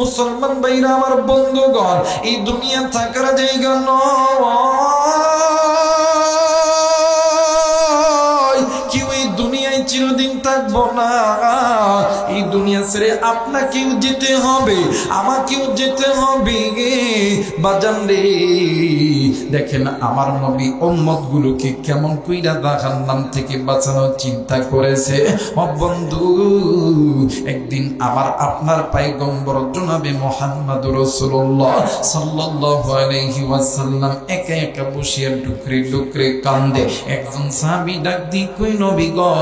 মুসলমান ভাইরা আমার বন্ধুগণ, এই দুনিয়া থাকার জায়গা নয়। কেউ এই দুনিয়ায় চিরদিন থাকবো না। এই দুনিয়া ছেড়ে আপনাকেও যেতে হবে, আমাকেও যেতে হবে বাজান রে। দেখেন আমার নবী উম্মত গুলোকে কেমন কইরা জাহান্নাম থেকে বাঁচানোর চিন্তা করেছে। ও বন্ধু, একদিন আমার আপনার পয়গম্বর জনাবে মুহাম্মদুর রাসূলুল্লাহ সাল্লাল্লাহু আলাইহি ওয়াসাল্লাম একা একা বসিয়া ডুকরে ডুকরে কান্দে। একজন সাহাবী ডাক দি কই নবী গো,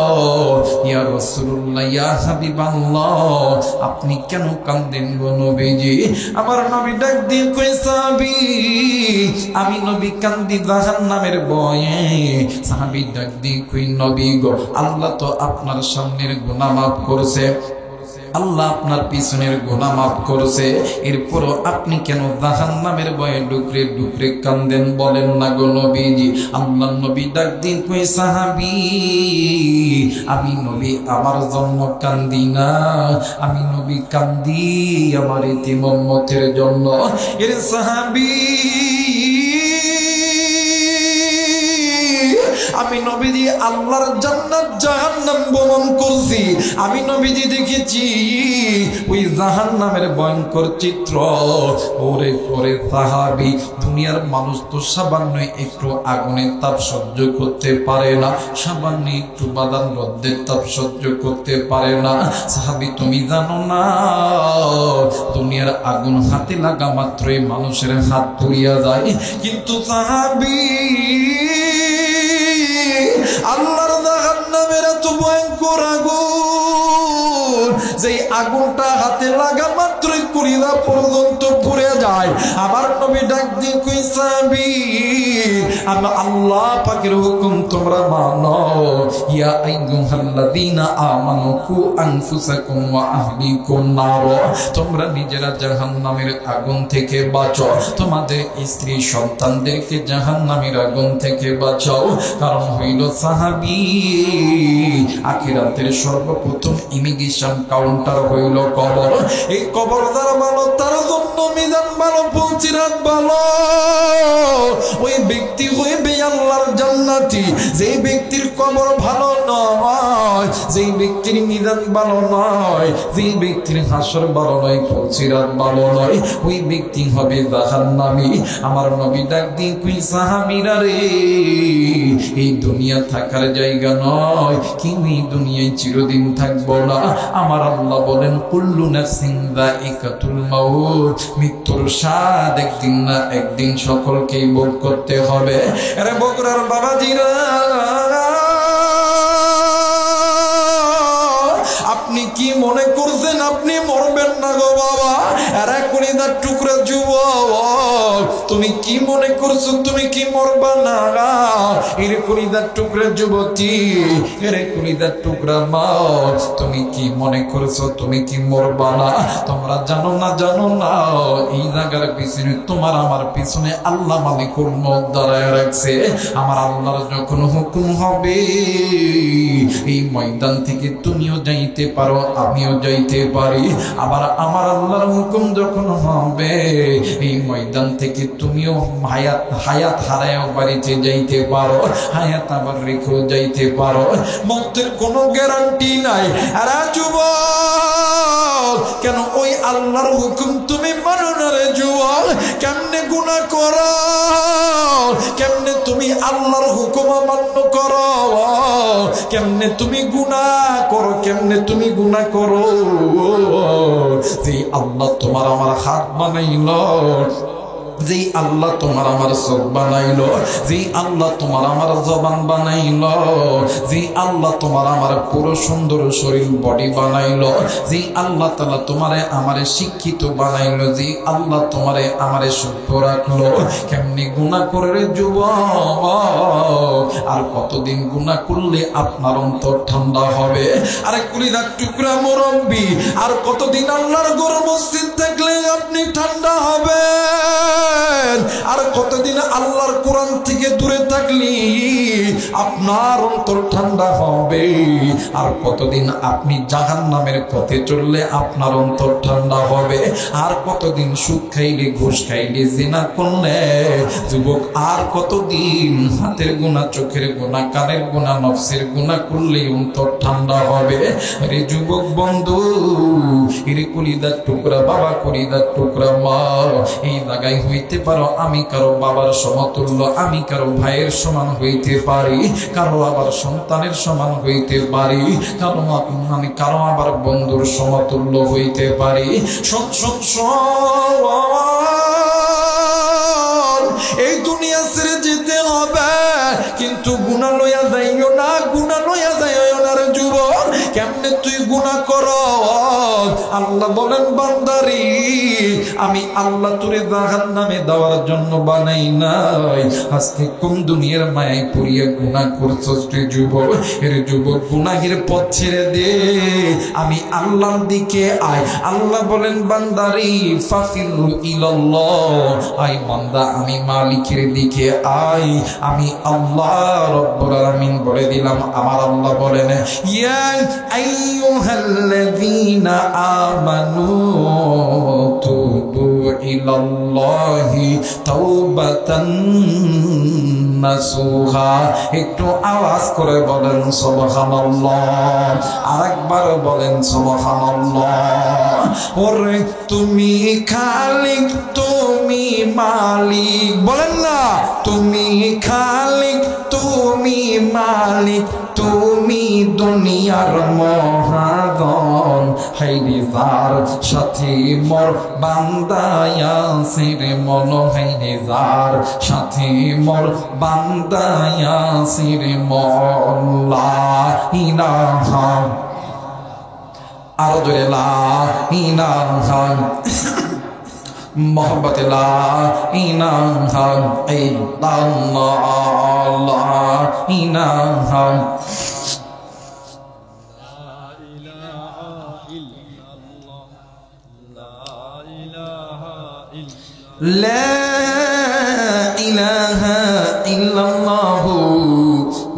ইয়া রাসূলুল্লাহ, ইয়া হাবিবাল্লাহ, আপনি কেন কান্দেন গো নবীজি? আমার নবী ডাক দিয়ে কই সাহাবী, আমি নবী কান্দি জাহান্নামের ভয়ে। সাহাবী ডাক দিয়ে কই নবী গো, আল্লাহ তো আপনার সামনের গুনাহ মাফ করছে, আল্লাহ আপনার পিছনের গুনাহ মাফ করেছে, এরপরও আপনি কেন জাহান্নামের ভয়ে ডুকরে ডুকরে কান্দেন বলেন না গো নবীজি? আল্লাহ নবী ডাক দিন কই সাহাবী, আমি নবী আমার জন্য কান্দি না, আমি নবী কান্দি আমার এতিম উম্মতের জন্য। এর সাহাবী, আমি নবীজি আল্লাহর জান্নাত জাহান্নাম ভ্রমণ করছি, আমি নবীজি দেখেছি ওই জাহান্নামের ভয়ঙ্কর চিত্র। ওরে ওরে সাহাবী, দুনিয়ার মানুষ তো সামান্য একটু আগুনের তাপ সহ্য করতে পারে না, সামান্য একটু বাদাম রোদের তাপ সহ্য করতে পারে না। সাহাবী তুমি জানো না, দুনিয়ার আগুন হাতে লাগা মাত্রই মানুষের হাত পুড়িয়া যায়, কিন্তু সাহাবী আল্লাহর জাহান্নামের এত ভয়ঙ্কর আগুন, যেই আগুনটা হাতে লাগা মাত্রই কলিজা পর্যন্ত পুড়ে যায়। আমার নবী ডাক দিয়ে কই সাহাবী, আল্লাহ পাকের হুকুম তোমরা মানো, ইয়া আইয়ুহাল্লাযীনা আমানু কু আনফুসাকুম ওয়া আহলিকুম নার, তোমরা নিজেরা জাহান্নামের আগুন থেকে বাঁচো, তোমাদের স্ত্রী সন্তানদেরকে জাহান্নামের আগুন থেকে বাঁচাও। কারণ হইল সাহাবী, আখিরাতের সর্বপ্রথম ইমিগ্রেশন কাউন্টার হইল কবর। এই কবর যারা ভালো তার জন্য মিজান ভালো, পৌঁছিরাত ভালো। ওই ব্যক্তি হইবে আল্লাহর জান্নাতি। যেই ব্যক্তির কবর ভালো নয়, যেই ব্যক্তির মিজান ভালো নয়, যেই ব্যক্তির হাসর ভালো নয়, পৌঁছিরাত ভালো নয়, ওই ব্যক্তি হবে জাহান্নামী। আমার নবী ডাক দিয়ে কই সাহাবীরা রে, এই দুনিয়া থাকার জায়গা নয়, কেউ এই দুনিয়ায় চিরদিন থাকবো না। আমার আল্লাহ বলেন কুল্লু নাফসিন যায়িকাতুল মাউত, মৃত্যুর স্বাদ একদিন না একদিন সকলকেই ভোগ করতে হবে। আরে বগুড়ার বাবাজিরা, আপনি কি মনে করছেন আপনি মরবেন না গো বাবা? আরে কলিজার টুকরা যুবক, তুমি কি মনে করছো তুমি কি মরবা না? এর কলিজার টুকরা যুবতী, এর কলিজার টুকরা মা, তুমি কি মনে করছো তুমি কি মরবা না? তোমরা জানো না, জানো না এই জায়গার পিছনে তোমার আমার পিছনে আল্লাহ মালিকুল মউত দাঁড়ায় রাখছে। আমার আল্লাহর যখন হুকুম হবে, এই ময়দান থেকে তুমিও যাইতে পারো, আমিও যাইতে পারি। আবার আমার আল্লাহর হুকুম যখন হবে, এই ময়দান থেকে তুমিও হায়াত হারায়ও বাড়িতে যাইতে পারো, হায়াত আবার রেখেও যাইতে পারো। মৌতের কোনো গ্যারান্টি নাই। আরে যুবক, কেন ওই আল্লাহর হুকুম তুমি মানো না রে যুবক? কেমনে গুনাহ করো, কেমনে তুমি আল্লাহর হুকুম অমান্য করো, কেমনে তুমি গুনাহ করো, কেমনে তুমি গুনাহ করো? যে আল্লাহ তোমার আমার হাত বানাইলো, যে আল্লাহ তোমার আমার চোখ বানাইলো, যে আল্লাহ তোমার আমার জবান বানাইলো, যে আল্লাহ তোমার আমার পুরো সুন্দর শরীর বডি বানাইলো, যে আল্লাহ তাআলা তোমারে আমারে শিক্ষিত বানাইলো, যে আল্লাহ তোমারে আমারে সুস্থ রাখলো, কেমনি গুনাহ করে রে যুবক? আর কতদিন গুনাহ করলে আপনার অন্তর ঠান্ডা হবে? আরে কলিজার টুকরা মুরব্বি, আর কতদিন আল্লাহর ঘর মসজিদ থাকলে আপনি ঠান্ডা হবে? আর কতদিন আল্লাহর কোরআন থেকে দূরে থাকলি আপনি আপনার অন্তর ঠান্ডা হবে। আর কতদিন আপনি জাহান্নামের পথে চললে আপনার অন্তর ঠান্ডা হবে? আর কতদিন সুদ খাইলে, ঘুষ খাইলে, জিনা করলে যুবক, আর কতদিন হাতের গুনাহ, চোখের গুনাহ, কানের গুনাহ, নফসের গুনাহ করলে অন্তর ঠান্ডা হবে? রে যুবক বন্ধু, এরে কলিদার টুকরা বাবা, কলিদার টুকরা মা, এই জায়গায় হইতে পারো আমি কারো বাবার সমতুল্য, আমি কারো ভাইয়ের সমান হইতে পারি, কারো আবার সন্তানের সমান হইতে পারি, আমি কারো আবার বন্ধুর সমতুল্য হইতে পারি। এই দুনিয়া ছেড়ে যেতে হবে, কিন্তু গুনাহ লইয়া যাইও না, গুনাহ লইয়া যাইও না রে যুবক। কেমনে তুই গুনাহ কর? আল্লাহ বলেন, বান্দারি আমি আল্লাহ তোরে জাহান্নামে দেওয়ার জন্য বানাই নাই। আজকে কোন দুনিয়ার মায়ায় পড়িয়া গুনাহ করছস রে যুবক? এর যুবক, গুনাহের পথ ছেড়ে দে, আমি আল্লাহর দিকে আয়। আল্লাহ বলেন, বান্দারি ফাফিরু ইলাল্লাহ, আয় বান্দা আমি মালিকের দিকে আয়, আমি আল্লাহ রব্বুল আলামিন বলে দিলাম। আমার আল্লাহ বলেন, ইয়া আইয়ুহাল্লাযীনা আমানু তুবু ইলাল্লাহি তাওবাতান নাসুহা। একটু আওয়াজ করে বলেন সুবহানাল্লাহ, আরেকবার বলেন সুবহানাল্লাহ। ওরে তুমি খালিক, তুমি মালিক, বলেন না, তুমি খালিক, তুমি মালিক, তুমি দুনিয়ার মহাজন। হাইরে যার সাথে মোর বান্দায়া সিরে মন, হাইরে যার সাথে মোর বান্দায়া সিরে মন। লা ইলাহা, আরো জোরে লা ইলাহা, মোহব্বত লা ইলাহা ইল্লাল্লাহ, লা ইলাহা লা ইলাহা ইল্লাল্লাহু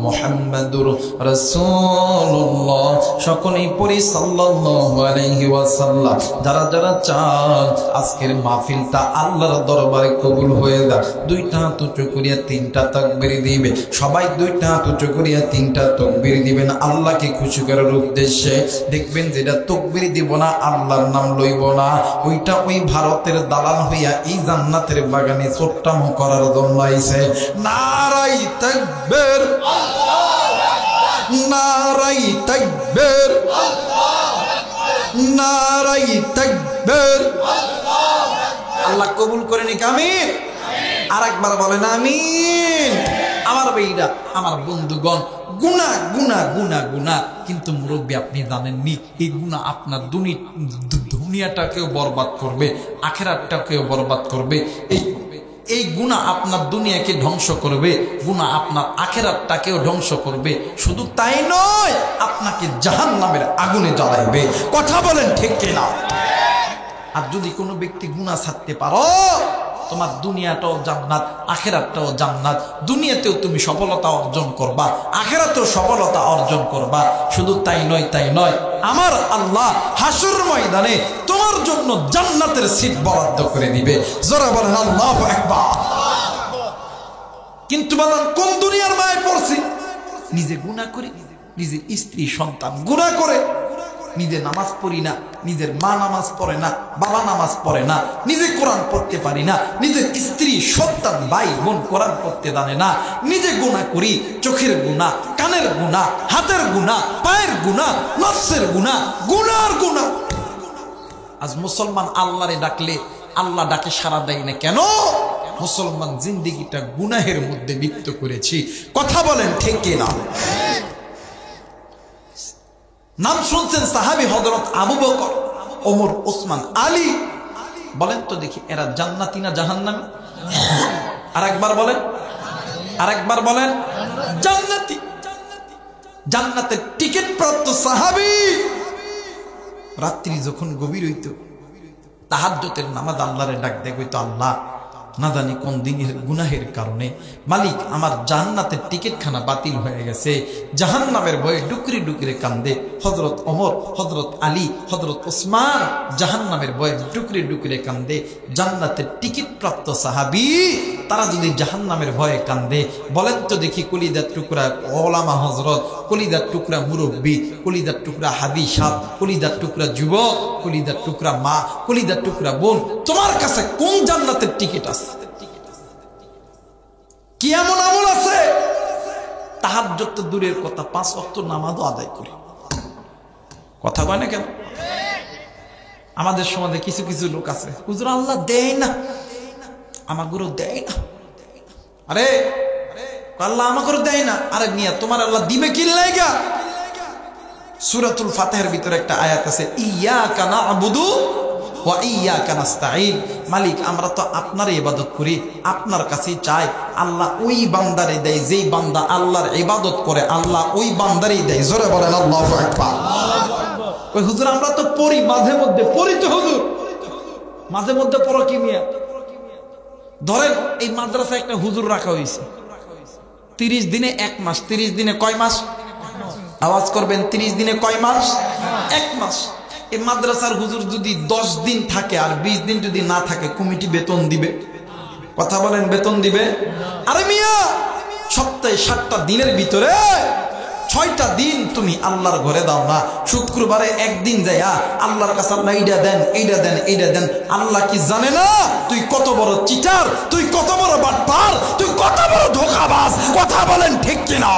মুহাম্মাদুর রাসূলুল্লাহ। সকলেই পড়ি সাল্লাল্লাহু আলাইহি ওয়াসাল্লাম। যারা যারা চান আজকের মাহফিলটা আল্লাহর দরবারে কবুল হয়ে যাক, দুইটা হাত উঁচু করিয়া তিনটা তাকবীর দিবে। সবাই দুইটা হাত উঁচু করিয়া তিনটা তাকবীর দিবেন আল্লাহকে খুশি করার উদ্দেশ্যে। দেখবেন যেটা তাকবীর দিব না, আল্লাহর নাম লইব না, ওইটা ওই ভারতের দালাল হইয়া এই জান্নাতের বাগানে চোট্টামো করার জন্য আইছে। নারায়ে তাকবীর, নারায়ে তাকবীর, নারায়ে তাকবীর। আল্লাহ কবুল করে নিক, আমিন। আরেকবার বলেন আমিন। আমার ভাইরা, আমার বন্ধুগণ, গুনাহ গুনাহ গুনাহ গুনাহ, কিন্তু মুরব্বী আপনি জানেননি এই গুনাহ আপনার দুনিয়াটাকেও বরবাদ করবে, আখিরাতটাকেও বরবাদ করবে। এই গুনাহ আপনার দুনিয়াকে ধ্বংস করবে, গুনাহ আপনার আখিরাতটাকেও ধ্বংস করবে। শুধু তাই নয়, আপনাকে জাহান্নামের আগুনে জ্বালাইবে। কথা বলেন ঠিক কিনা? আর যদি কোনো ব্যক্তি গুনাহ ছাড়তে পারো, তোমার দুনিয়াটাও জান্নাত, আখিরাতটাও জান্নাত। দুনিয়াতেও তুমি সফলতা অর্জন করবা, আখিরাতেও সফলতা অর্জন করবা। শুধু তাই নয়, তাই নয়, আমার আল্লাহ হাসর ময়দানে তোমার জন্য জান্নাতের সিট বরাদ্দ করে দিবে। জোরে বলেন আল্লাহু আকবার। কিন্তু বলেন কোন দুনিয়ার মায়ে পড়ছি? নিজে গুনাহ করি, নিজে স্ত্রী সন্তান গুনাহ করে, নিজে নামাজ পড়ি না, নিজের মা নামাজ পড়ে না, বাবা নামাজ পড়ে না, নিজে কোরআন পড়তে পারি না, নিজের স্ত্রী সন্তান ভাই বোন কোরআন পড়তে জানে না, নিজে গুনাহ করি, চোখের গুনাহ, কানের গুনাহ, হাতের গুনাহ, পায়ের গুনাহ, নফসের গুনাহ, গুনার গুনাহ। আজ মুসলমান আল্লাহরে ডাকলে আল্লাহ ডাকে সাড়া দেয় না কেন? মুসলমান জিন্দেগিটা গুনাহের মধ্যে লিপ্ত করেছি। কথা বলেন ঠিক কিনা? নাম শুনছেন সাহাবী হযরত আবু বকর, ওমর, ওসমান, আলী। বলেন তো দেখি এরা জান্নাতি না জাহান্নামী? আরেকবার বলেন, আরেকবার বলেন, জান্নাতি। জান্নাতের টিকিট প্রাপ্ত সাহাবী। রাত্রি যখন গভীর হইত, তাহাজ্জুদের নামাজ আল্লাহরে ডাক দিয়ে কইতো, আল্লাহ না জানি কোন দিনের গুনাহের কারণে মালিক আমার জান্নাতের টিকিটখানা বাতিল হয়ে গেছে। জাহান্নামের ভয়ে ডুকরে ডুকরে কান্দে হযরত ওমর, হযরত আলী, হযরত ওসমান জাহান্নামের ভয়ে ডুকরে ডুকরে কান্দে। জান্নাতের টিকিট প্রাপ্ত সাহাবী তারা যদি জাহান্নামের ভয়ে কান্দে, বলেন তো দেখি কলিজার টুকরা ওলামা হযরত, কলিজার টুকরা মুরব্বী, কলিজার টুকরা হাদিস সাহেব, কলিজার টুকরা যুবক, কলিজার টুকরা মা, কলিজার টুকরা বোন, তোমার কাছে কোন জান্নাতের টিকিট আছে? কি এমন আমল আছে? তাহাজ্জুদ তো দূরের কথা, 5 ওয়াক্ত নামাজও আদায় করি। কথা কয় না কেন? আমাদের সমাজে কিছু কিছু লোক আছে, হুজুর আল্লাহ দেয় না, আমাগুলো দেয় না। আরে আল্লাহ আমাগুলো দেয় না, আরে মিয়া তোমার আল্লাহ দিবে কি লাগা? সূরাতুল ফাতিহার ভিতরে একটা আয়াত আছে, ইয়াকা না'বুদু ওয়া ইয়াকা নাস্তাঈন। মালিক আমরা তো আপনারই ইবাদত করি, আপনার কাছেই চাই। আল্লাহ ওই বান্দারে দেয় যেই বান্দা আল্লাহর ইবাদত করে, আল্লাহ ওই বান্দারই দেয়। জোরে বলেন আল্লাহু আকবার। ওই হুজুর আমরা তো পড়ি, মাঝে মধ্যে পড়ি তো হুজুর, মাঝে মধ্যে পড়ো কি মিয়া? ধরেন এই মাদ্রাসায় একটা হুজুর রাখা হয়েছে, 30 দিনে 1 মাস। 30 দিনে কয় মাস? আওয়াজ করবেন, 30 দিনে কয় মাস? 1 মাস। এই মাদ্রাসার হুজুর যদি 10 দিন থাকে আর 20 দিন যদি না থাকে, কমিটি বেতন দিবে? কথা বলেন, বেতন দিবে? আরে মিয়া সপ্তাহে 7টা দিনের ভিতরে 6টা দিন তুমি আল্লাহর ঘরে দাও না। শুক্রবারে একদিন যাইয়া আল্লাহর কাছে আল্লাহ এইটা দেন, এইটা দেন, এইটা দেন। আল্লাহ কি জানে না তুই কত বড় চিটার, তুই কত বড় বাটপার, তুই কত বড় ধোঁকাবাজ? কথা বলেন ঠিক কিনা?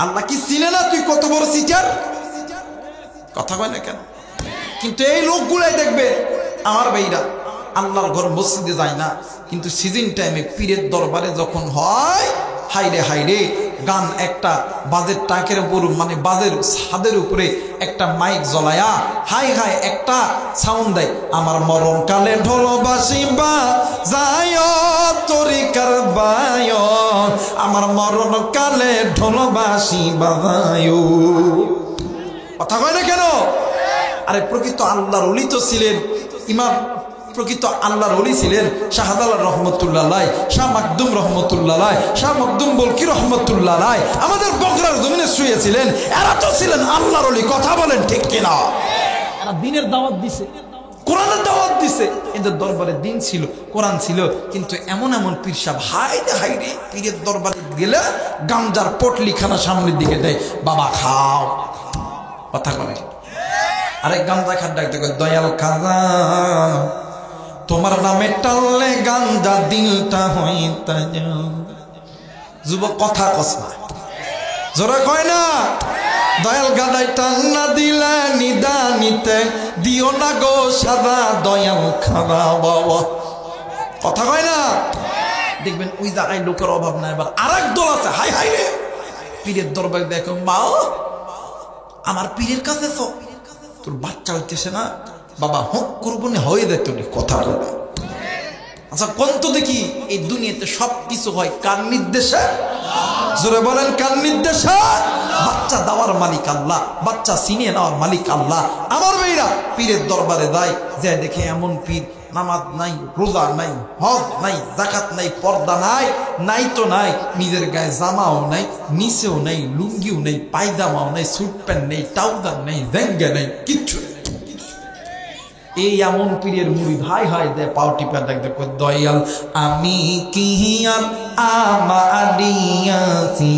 আল্লাহ কি চিনে না তুই কত বড় চিটার? কথা কয় না কেন? কিন্তু এই লোকগুলাই দেখবে আমার ভাইরা আল্লাহর ঘর মসজিদে যায় না, কিন্তু সিজন টাইমে পীরের দরবারে যখন হয়, হাইরে হাইরে গান একটা বাজের টাকের উপর, মানে বাজের ছাদের উপরে একটা মাইক জ্বলায়া হাই হাই একটা সাউন্ড দেয়, আমার মরণ কালে ঢোল বাসিবা যায় তরিকার বায়, আমার মরণ কালে ঢোল বাসিবা যায়। কথা কয় না কেন? আরে প্রকৃত আল্লাহর ওলি তো ছিলেন ইমাম, প্রকৃত আল্লাহর ওলি ছিলেন শাহজালাল রহমতুল্লাহ আলাইহ, শাহ মাকদুম রহমতুল্লাহ আলাইহ, শাহ মাকদুম বলকি রহমতুল্লাহ আলাইহ আমাদের বগুড়ার জমিনে শুয়েছিলেন। এরা তো ছিলেন আল্লাহর ওলি। কথা বলেন ঠিক কিনা? এরা দিনের দাওয়াত দিছে, কোরআনের দাওয়াত দিছে, এদের দরবারে দিন ছিল, কোরআন ছিল। কিন্তু এমন এমন পীর সাহেব হাইরে হাইরে পীরের দরবারে গেলে গামজার পটলিখানা সামনের দিকে দেয়, বাবা খাও। কথা বলে আরে গামজা খাট ডাকতে কয়, দয়াল খাজা তোমার নামে টাললে গাঞ্জা দিলটা হইতা যুবক। কথা কস না, জোরে কয় না। দয়াল গাদাই টান্না দিলে নিদানিতে দিও না গো সাদা দয়াল খাজা বাবা। কথা কয় না? দেখবেন ওই জায়গায় লোকের অভাব নাই। এবার আরেক দল আছে, হাই হাই রে পীরের দরবারে দেখো, মা আমার পীরের কাছে তোর বাচ্চা হইতেছে না, বাবা হোক করবো না, হয়ে যেত। কথা বলে আচ্ছা কোন তো দেখি এই দুনিয়াতে সবকিছু হয় কার নির্দেশে? জোরে বলেন কার নির্দেশে? বাচ্চা দেওয়ার মালিক আল্লাহ, বাচ্চা সিনিয়ে নেওয়ার মালিক আল্লাহ। আমার মেয়েরা পীরের দরবারে যায়, যে দেখে এমন পীর নামাজ নাই, রোজা নাই, হজ নাই, যাকাত নাই, পর্দা নাই, নাই তো নাই, নিজের গায়ে জামাও নাই, নিচেও নাই, লুঙ্গিও নেই, পায়জামাও নাই, স্যুট প্যান্ট নেই, ট্রাউজার নেই, জেঙ্গা নেই, কিচ্ছু নেই। এই এমন পীরের মুরিদ হাই হাই দেয় পাও টিপা দেখ দেখো, দয়াল আমি কি আর আমারিয়াছি।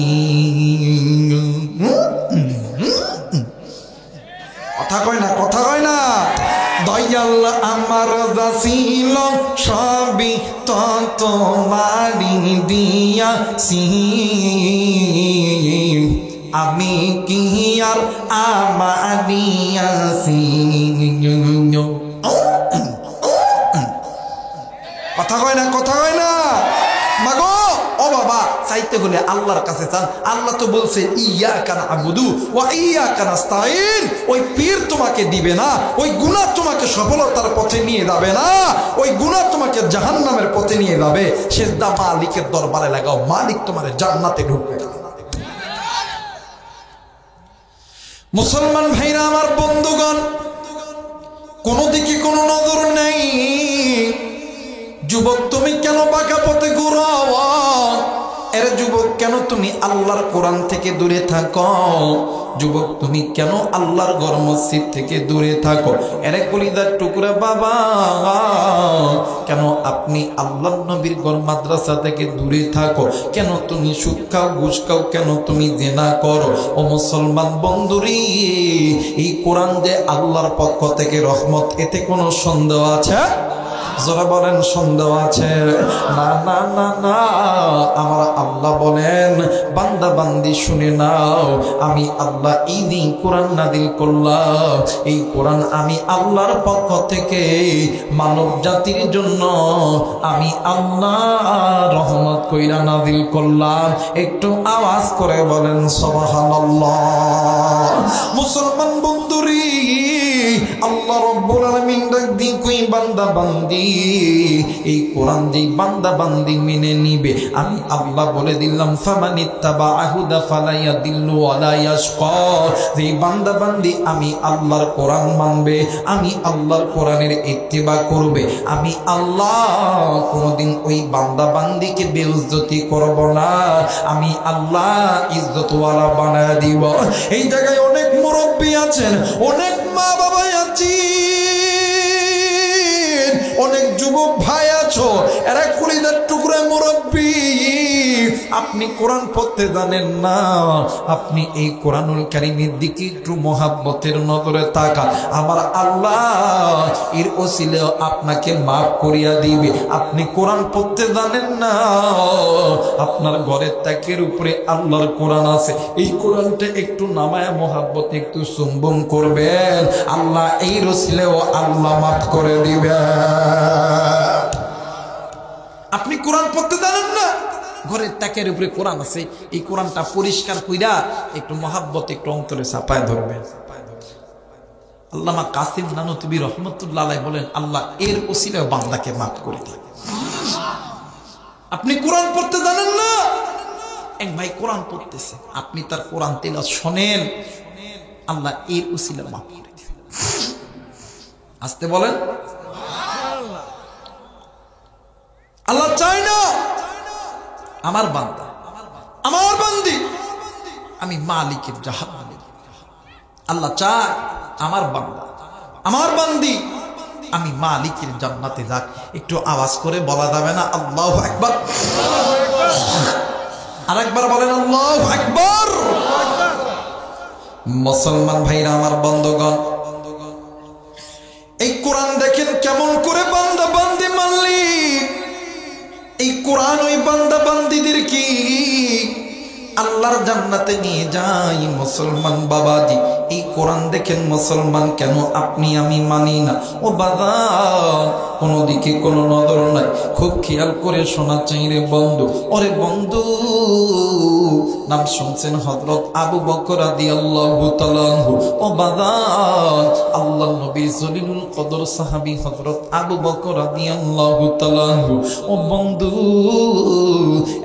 কথা কয় না, কথা কয় না। দয়াল আমার যাছিল সবই তো তোমারি দিয়াছি, আমি কি আর আমারিয়াছি। কথা কয় না, কথা কয় না। মাগো ও বাবা, চাইতে হলে আল্লাহর কাছে চান। আল্লাহ তো বলছে ইয়াকা না'বুদু ওয়া ইয়াকা নাস্তাঈন। ওই পীর তোমাকে দিবে না, ওই গুনাহ তোমাকে সফলতার পথে নিয়ে যাবে না, ওই গুনাহ তোমাকে জাহান্নামের পথে নিয়ে যাবে। সিজদা মালিকের দরবারে লাগাও, মালিক তোমার জান্নাতে ঢুকবে। মুসলমান ভাইরা আমার, বন্ধুগণ, কোন দিকে কোনো নজর নেই। যুবক তুমি কেন বাঁকা পথে ঘুরো? এর যুবক কেন তুমি আল্লাহর কোরআন থেকে দূরে থাকো? যুবক তুমি কেন আল্লাহর ঘর মসজিদ থেকে দূরে থাকো? এর কলিজার টুকরা বাবা, কেন আপনি আল্লাহর নবীর ঘর মাদ্রাসা থেকে দূরে থাকো? কেন তুমি সুদ খাও, ঘুষ খাও? কেন তুমি জিনা করো? ও মুসলমান বন্ধুরি, এই কোরআন যে আল্লাহর পক্ষ থেকে রহমত, এতে কোনো সন্দেহ আছে? যারা বলেন সন্দেহ আছে? না না না না, আমার আল্লাহ বলেন বান্দা বান্দি শুনে নাও, আমি আল্লাহ এই দিন কোরআন নাদিল করলাম। এই কোরআন আমি আল্লাহর পক্ষ থেকে মানব জাতির জন্য আমি আল্লাহ রহমত কইরা নাদিল করলাম। একটু আওয়াজ করে বলেন সুবহানাল্লাহ। মুসলমান বন্ধুরি, আল্লাহ রাব্বুল আলামিন ডাক দিয়ে কই বান্দা বান্দি, এই কোরআন যেই বান্দা বান্দি মেনে নিবে, আমি আল্লাহ বলে দিলাম ফামানিত্তাবা হুদা ফালা ইয়াদিল্লু ওয়ালা ইয়াশকা। যেই বান্দা বান্দি আমি আল্লাহর কোরআন মানবে, আমি আল্লাহর কোরআনের ইত্তিবা করবে, আমি আল্লাহ কোনদিন ওই বান্দা বান্দিকে বেইজ্জতি করব না, আমি আল্লাহ ইজ্জতওয়ালা বানায় দিব। এই জায়গায় অনেক মুরব্বি আছেন, অনেক মা বাবা আছেন, অনেক যুবক ভাই আছো, এরা কলিজার টুকরা মুরব্বি, আপনি কোরআন পড়তে জানেন না। আপনি এই কোরআনুল কারীমের দিকে একটু মহাব্বতের নজরে তাকান, আমার আল্লাহ এর ওসিলে আপনাকে মাফ করিয়া দিবে। আপনি কোরআন পড়তে জানেন না, আপনার ঘরের তাকের উপরে আল্লাহর কোরআন আছে, এই কোরআনটা একটু নামায় মহাব্বত একটু চুম্বন করবেন, আল্লাহ এই ওসিলেও আল্লাহ মাফ করে দিবে। আপনি কোরআন পড়তে জানেন না, ঘরের তাকের উপরে কোরআন আছে, এই কোরআনটা পরিষ্কার কইরা একটু মহাব্বত একটু অন্তরে চাপায় ধরবেন। আল্লামা কাসিম নানুতুবি রহমতুল্লাহ আলাইহি বলেন, আল্লাহ এর ওসিলায় বান্দাকে মাফ করে দেয়। আপনি কোরআন পড়তে জানেন না, এক ভাই কোরআন পড়তেছে, আপনি তার কোরআন তেলাওয়াত শোনেন, আল্লাহ এর ওসিলায় মাফ করে দেয়। আসতে বলেন, আল্লাহ চায় না আমার বান্দা, আমার বান্দি আমি মালিকের জাহান্নামে, আল্লাহ চায় আমার বান্দা, আমার বান্দি আমি মালিকের জান্নাতে যাক। একটু আওয়াজ করে বলা যাবে না আল্লাহু আকবার? আরেকবার বলেন আল্লাহু আকবার। মুসলমান ভাইরা আমার বন্ধুগণ, এই কোরআন দেখেন কেমন করে বান্দা বান্দি মালিক, এই কোরআন ওই বান্দা বান্দিদের কি আল্লাহর জান্নাতে নিয়ে যায়। মুসলমান বাবাজি, এই কোরআন দেখেন মুসলমান কেন আপনি আমি মানি না? ও বাবা, কোনো দিকে কোনো নজর নাই, খুব খেয়াল করে শোনা চাই রে বন্ধু। ওরে বন্ধু, নাম শুনছেন হযরত আবু বকর রাদিয়াল্লাহু তাআলা আনহু। ও বাবা, আল্লাহর নবী জলিলুল কদর সাহাবী হযরত আবু বকর রাদিয়াল্লাহু তাআলা আনহু। ও বন্ধু,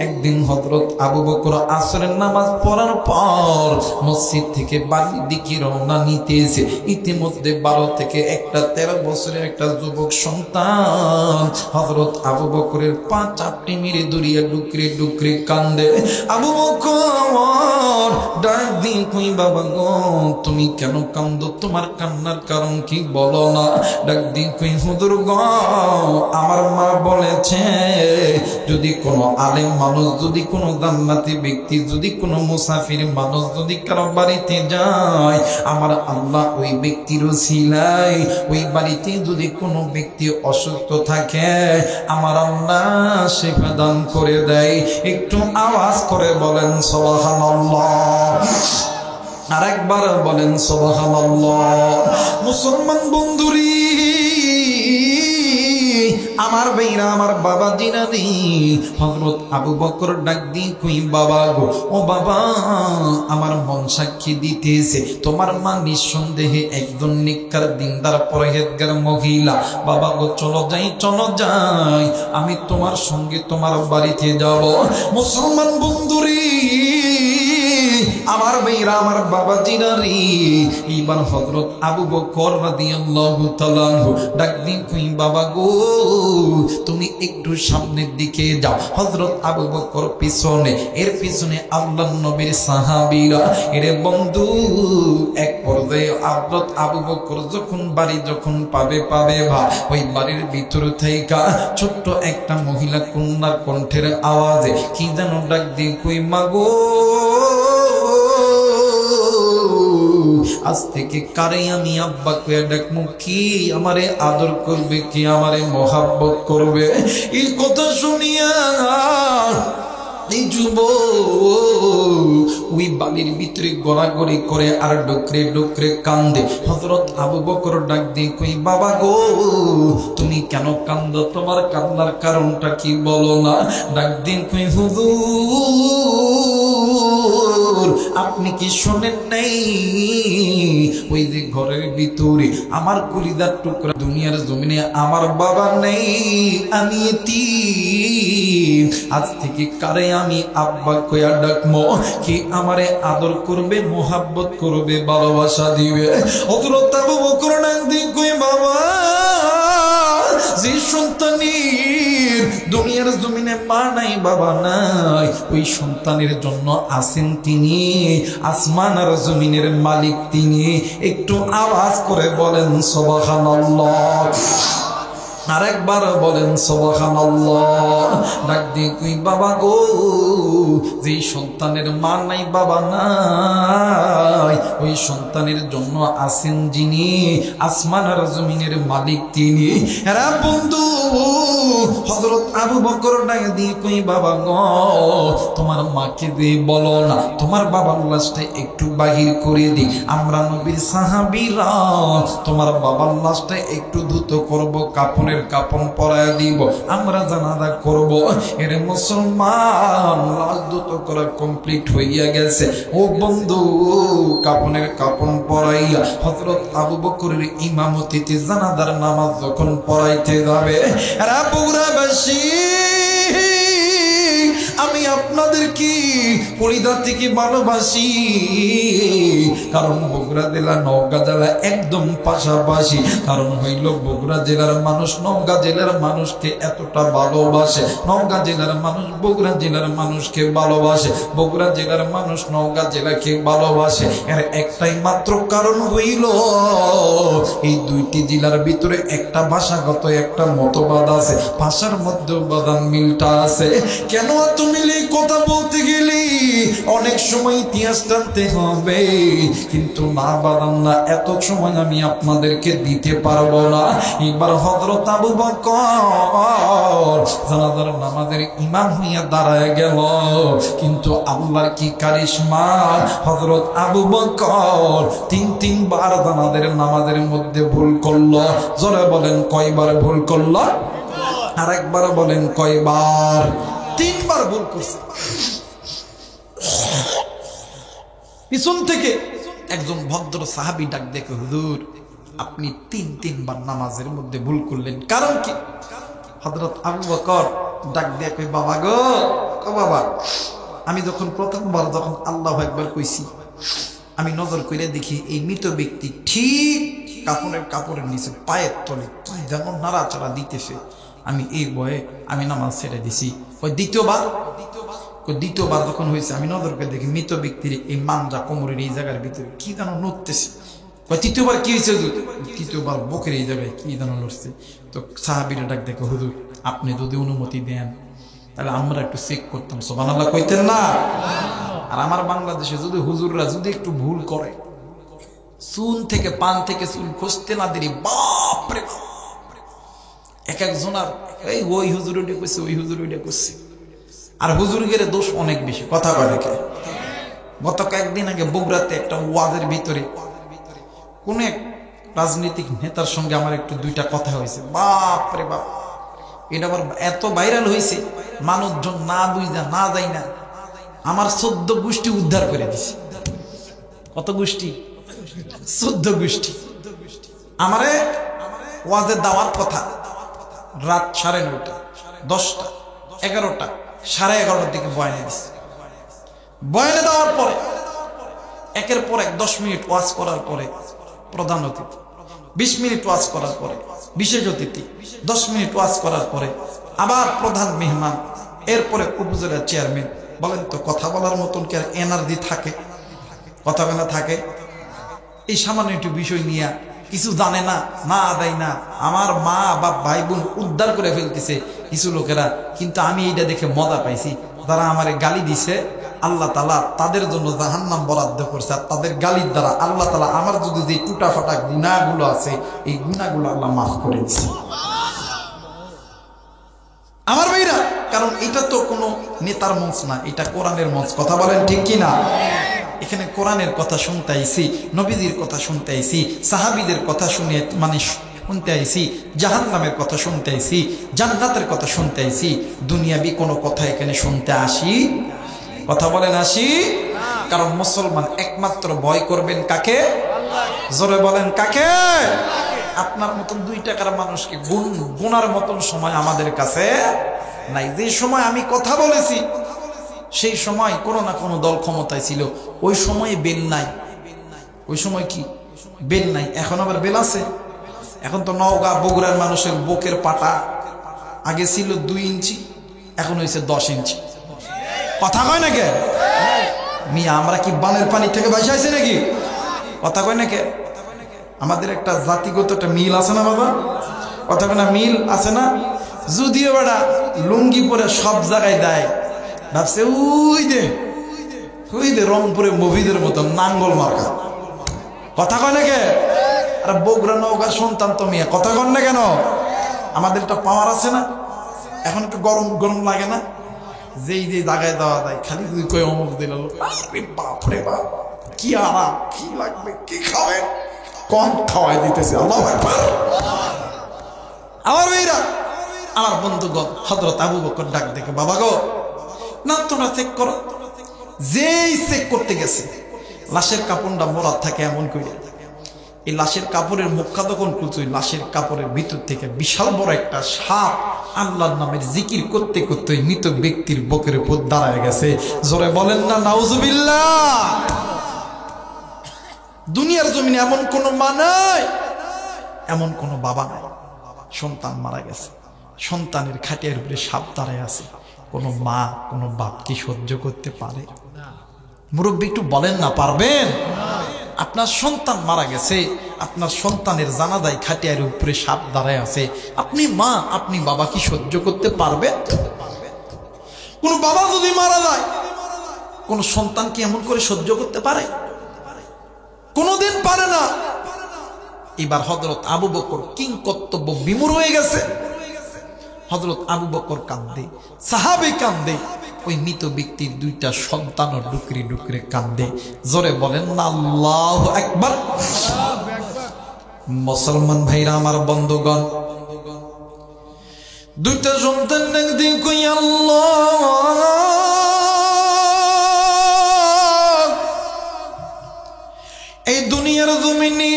একদিন হযরত আবু বকর আসরের নামাজ পড়ার পর মসজিদ থেকে বাড়ির দিকে রওনা নিতেছে। ইতিমধ্যে 12 থেকে 13 বছরের একটা যুবক সন্তান হযরত আবু বকরের পা চাপটি মেরে দড়িয়া ডুকরে ডুকরে কান্দে। আবু বকর ডাক দিয়ে কই, বাবা গো তুমি কেন কান্দো? তোমার কান্নার কারণ কি বলো না? ডাক দিয়ে কই, হুজুর গো আমার মা বলেছে যদি কোনো আলেম মানুষ, যদি কোনো জান্নাতি ব্যক্তি, যদি কোনো মুসাফির মানুষ যদি কারো বাড়িতে যায়, আমার আল্লাহ ওই ব্যক্তির ওসিলায় ওই বাড়িতে যদি কোনো ব্যক্তি অসুস্থ থাকে, আমার আল্লাহ শিফা দান করে দেয়। একটু আওয়াজ করে বলেন সুবহানাল্লাহ, আরেকবার বলেন সুবহানাল্লাহ। মুসলমান বন্ধুরি, আমার ভাইরা, আমার বাবা জিনাদি, হযরত আবু বকর ডাক দিয়ে কই, বাবা গো, ও বাবা আমার মন সাক্ষী দিতেছে তোমার মা নিঃসন্দেহে একজন নেককার দিনদার পরহেজগার মহিলা। বাবা গো চলো যাই, চলো যাই, আমি তোমার সঙ্গে তোমার বাড়িতে যাব। মুসলমান বন্ধুরি, আমার ভাইরা আমার বাবাজিরা রে এইবার হযরত আবু বকর রাদিয়াল্লাহু তাআলা আনহু ডাক দিয়ে কই বাবা গো তুমি একটু সামনের দিকে যাও হযরত আবু বকর পিছনে এর পিছনে আল্লাহর নবীর সাহাবীরা এর বন্ধু এক পর্যায়ে হযরত আবু বকর যখন বাড়ি যখন পাবে ভা ওই বাড়ির ভিতর থেকে ছোট্ট একটা মহিলা কন্যার কণ্ঠের আওয়াজে কি যেন ডাক দিয়ে কই মাগো আজ থেকে কারে আমি আব্বা কইয়া ডাকমু কি আমারে আদর করবে কি আমারে মহব্বত করবে এই কথা শুনিয়া এই যুবক ওই বাড়ির ভিতরে গড়াগড়ি করে আর ডুকরে ডুকরে কান্দে হযরত আবু বকর ডাক দিয়ে কই বাবা গো তুমি কেন কান্দো তোমার কান্নার কারণটা কি বলো না ডাক দিয়ে কই হুজুর আপনি কি শোনেন নাই ওই যে ঘরের ভিতরে আমার কলিজার টুকরা দুনিয়ার জমিনে আমার বাবা নেই আমি এতিম আজ থেকে কারে আমি আব্বা কইয়া ডাকমো কি আমারে আদর করবে মোহাব্বত করবে ভালোবাসা দিবে হযরত আবু বকর ডাক দিয়ে কই বাবা যে সন্তানের দুনিয়ার জমিনে মা নাই বাবা নাই ওই সন্তানের জন্য আছেন তিনি আসমান আর জমিনের মালিক তিনি একটু আওয়াজ করে বলেন সুবহানাল্লাহ আরেকবার বলেন সুবহানাল্লাহ ডাক দিয়ে কই বাবা গো যে সন্তানের মা নাই বাবা নাই ওই সন্তানের জন্য আছেন যিনি আসমান আর জমিনের মালিক তিনি এরা বন্ধু হযরত আবু বকর ডাক দিয়ে কই বাবা গো তোমার মাকে দিয়ে বলো না তোমার বাবার লাশটা একটু বাহির করে দিই আমরা নবীর সাহাবীরা তোমার বাবার লাশটা একটু ধুত করব কাপড়ের কাপন পরায় দিব আমরা জানাজা করব এর মুসলমান লাশ ধুত করা কমপ্লিট হইয়া গেছে ও বন্ধু কাপনের কাপন পরাইয়া হযরত আবু বকরের ইমামতিতে জানাজার নামাজ যখন পড়াইতে যাবে এরা বগুড়াবাসী আমি আপনাদের কি কলিজা থেকে ভালোবাসি কারণ বগুড়া জেলা নওগাঁ জেলা একদম পাশাপাশি কারণ হইল বগুড়া জেলার মানুষ নওগাঁ জেলার মানুষকে এতটা ভালোবাসে নওগাঁ জেলার মানুষ বগুড়া জেলার মানুষকে ভালোবাসে বগুড়া জেলার মানুষ নওগাঁ জেলাকে ভালোবাসে এর একটাই মাত্র কারণ হইল এই দুইটি জেলার ভিতরে একটা ভাষাগত একটা মতবাদ আছে ভাষার মধ্যে বাদান মিলটা আছে কেন এত মিলে কথা বলতে গেলে অনেক সময় ইতিহাস টানতে হবে কিন্তু না বাদাম না এত সময় আমি আপনাদেরকে দিতে পারবো না এবার হযরত আবু বকর জানাজার নামাজের ইমাম হইয়া দাঁড়ায় গেল কিন্তু আল্লাহর কি কারিশমা হযরত আবু বকর তিনবার জানাজার নামাজের মধ্যে ভুল করলো জোরে বলেন কয়বার ভুল করলো আরেকবার বলেন কয়বার তিনবার ভুল করছে পিছন থেকে একজন ভদ্র সাহাবী ডাক দেখে হুজুর আপনি তিনবার নামাজের মধ্যে ভুল করলেন কারণ কি হযরত আবু বকর ডাক দেখে বাবা গো ও বাবা আমি যখন প্রথমবার যখন আল্লাহু আকবার কইছি আমি নজর করে দেখি এই মৃত ব্যক্তি ঠিক কাপড়ের নিচে পায়ের তলে কি যেন নাড়াচাড়া দিতেছে আমি এই ভয়ে আমি নামাজ ছেড়ে দিছি ওই দ্বিতীয়বার যখন হয়েছে আমি নজর করে দেখি মৃত ব্যক্তির এই মানজা কোমরের এই জায়গার ভিতরে কি যেন নড়তেছে তৃতীয়বার কি হয়েছে তৃতীয়বার বুকের এই জায়গায় কি যেন নড়ছে তো সাহাবীরা ডাক দেখে হুজুর আপনি যদি অনুমতি দেন তাহলে আমরা একটু চেক করতাম সুবহানাল্লাহ কইতেন না আর আমার বাংলাদেশে যদি হুজুররা যদি একটু ভুল করে চুন থেকে পান থেকে চুল খসতে না দেরি বাপরে এক একজনার এই ওই হুজুর ওইটা করছে ওই হুজুর ওইটা করছে আর হুজুরের দোষ অনেক বেশি কথা কয় দেখে গত কয়েকদিন আগে বগুড়াতে একটা ওয়াজের ভিতরে কোন এক রাজনৈতিক নেতার সঙ্গে আমার একটু দুইটা কথা হয়েছে বাপরে বাপ এটা আবার এত ভাইরাল হয়েছে মানুষজন না বুঝা না যায় না আমার 14 গোষ্ঠী উদ্ধার করে দিছে কত গোষ্ঠী 14 গোষ্ঠী আমারে ওয়াজে দেওয়ার কথা রাত 9:30 10টা 11টা 11:30 দিকে বয়ানে দিছে বয়ানে দেওয়ার পরে একের পর এক 10 মিনিট ওয়াজ করার পরে প্রধান অতিথি, 20 মিনিট ওয়াজ করার পরে বিশেষ অতিথি, 10 মিনিট ওয়াজ করার পরে আবার প্রধান মেহমান, এরপরে উপজেলা চেয়ারম্যান। বলেন তো কথা বলার মতন কি আর এনার্জি থাকে? কথা বলা থাকে? এই সামান্য একটু বিষয় নিয়ে কিছু জানে না, মা আদায় না, আমার মা বা ভাই বোন উদ্ধার করে ফেলতেছে কিছু লোকেরা। কিন্তু আমি এইটা দেখে মজা পাইছি, যারা আমারে গালি দিছে আল্লাহ তাআলা তাদের জন্য জাহান্নাম বরাদ্দ করছে। আর তাদের গালির দ্বারা আল্লাহ তাআলা আমার যদি যে টুটা ফাটা গুনাহগুলো আছে এই গুনাহগুলো আল্লাহ মাফ করে দিচ্ছে আমার ভাইরা। কারণ এটা তো কোনো নেতার মঞ্চ না, এটা কোরআনের মঞ্চ। কথা বলেন ঠিক কি না? এখানে কোরআনের কথা শুনতে আইছি, নবীজির কথা শুনতে আইছি, সাহাবীদের কথা শুনে শুনতে আইছি, জাহান্নামের কথা শুনতে আইছি, জান্নাতের কথা শুনতে আইছি। দুনিয়াবি কোনো কথা এখানে শুনতে আসি? কথা বলেন আসি? কারণ মুসলমান একমাত্র ভয় করবেন কাকে? জোরে বলেন কাকে? আপনার মতন 2 টাকার মানুষকে গুনার মতন সময় আমাদের কাছে নাই। যে সময় আমি কথা বলেছি সেই সময় কোনো না কোনো দল ক্ষমতায় ছিল, ওই সময়ে বেল নাই। ওই সময় কি বেল নাই? এখন আবার বেল আছে। এখন তো নওগাঁ বগুড়ার মানুষের বুকের পাটা আগে ছিল 2 ইঞ্চি, এখন হয়েছে 10 ইঞ্চি। কথা কয় নাকি মিয়া? আমরা কি বানের পানি থেকে ভাসে আছি নাকি? কথা কয় নাকি? আমাদের একটা জাতিগত একটা মিল আছে না বাবা? কথা কয় না? মিল আছে না? যদিও বেড়া লুঙ্গি পরে সব জায়গায় দেয়, ভাবছে ওই দে রংপুরে মুভিদের মতো নাঙ্গল মার্কা। কথা কয় নাকি? আর বগুড়া নওগাঁর সন্তান তো মিয়া। কথা কন না কেন? আমাদের একটা পাওয়ার আছে না? এখন একটু গরম গরম লাগে না? যেই যে জায়গায় দেওয়া যায় খালি যদি কই অমুক দিল, বাপ রে বাপ কি আরাম, কি লাগবে, কি খাবেন, কম খাওয়াই দিতেছে। আল্লাহু আকবার। আমার ভাইরা, আমার বন্ধুগণ, হযরত আবু বকর ডাক দেখে, বাবা গো না তোমরা চেক করো। যেই চেক করতে গেছে লাশের কাপড়টা মোড়াত থাকে এমন করে, এই লাশের কাপড়ের মুখটা তখন খুলছে, লাশের কাপড়ের ভিতর থেকে বিশাল বড় একটা সাপ আল্লাহর নামের জিকির করতে করতে মৃত ব্যক্তির বুকের উপর দাঁড়ায় গেছে। জোরে বলেন না নাউজুবিল্লাহ। দুনিয়ার জমিনে এমন কোন মা নাই, এমন কোন বাবা নাই, সন্তান মারা গেছে, সন্তানের খাটিয়ার উপরে সাপ দাঁড়ায় আছে। কোন মা কোন বাপ কি সহ্য করতে পারে? মুরব্বী একটু বলেন না, পারবেন? আপনার সন্তান মারা গেছে, আপনার সন্তানের জানাজায় খাটিয়ার উপরে সাপ দাঁড়ায় আছে, আপনি মা আপনি বাবা কি সহ্য করতে পারবেন? কোন বাবা যদি মারা যায় কোন সন্তান কি এমন করে সহ্য করতে পারে? কোনদিন পারে না। এবার হযরত আবু বকর কিং কর্তব্য বিমূঢ় হয়ে গেছে। হযরত আবু বকর কান্দে, সাহাবী কান্দে, ওই মৃত ব্যক্তির 2টা সন্তানও ডুকরি ডুকরে কান্দে। জোরে বলেন না আল্লাহু আকবার। মুসলমান ভাইরা আমার বন্ধুগণ, 2টা সন্তান একদিন কই আল্লাহ এই দুনিয়ার জমিনে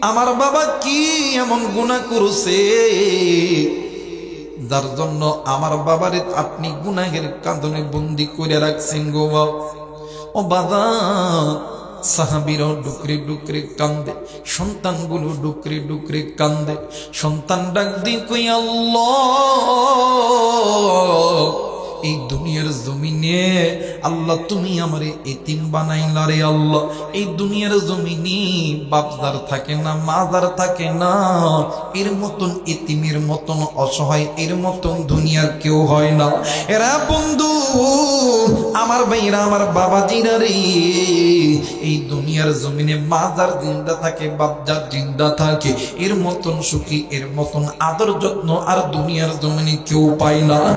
আমার বাবা কি এমন গুনাহ করছে যার জন্য আমার বাবারে আপনি গুনাহের কাঁদনে বন্দি করে রাখছেন গো। ও বাবা, সাহাবীরাও ডুকরে ডুকরে কান্দে, সন্তানগুলো ডুকরে ডুকরে কান্দে। সন্তান ডাক দিয়ে কই আল্লাহ এই দুনিয়ার জমিনে আল্লাহ তুমি আমারে এতিম বানাইলা রে আল্লাহ। এই দুনিয়ার জমিনে বাপদার থাকে না, মাদার থাকে না, এর মতন এতিমের মতন অসহায় এর মতন দুনিয়ার কেউ হয় না। এরা বন্ধু আমার ভাইরা, আমার বাবাজিরা রে, এই দুনিয়ার জমিনে মাদার জিন্দা থাকে, বাপদার জিন্দা থাকে, এর মতন সুখী এর মতন আদর যত্ন আর দুনিয়ার জমিনে কেউ পায় না।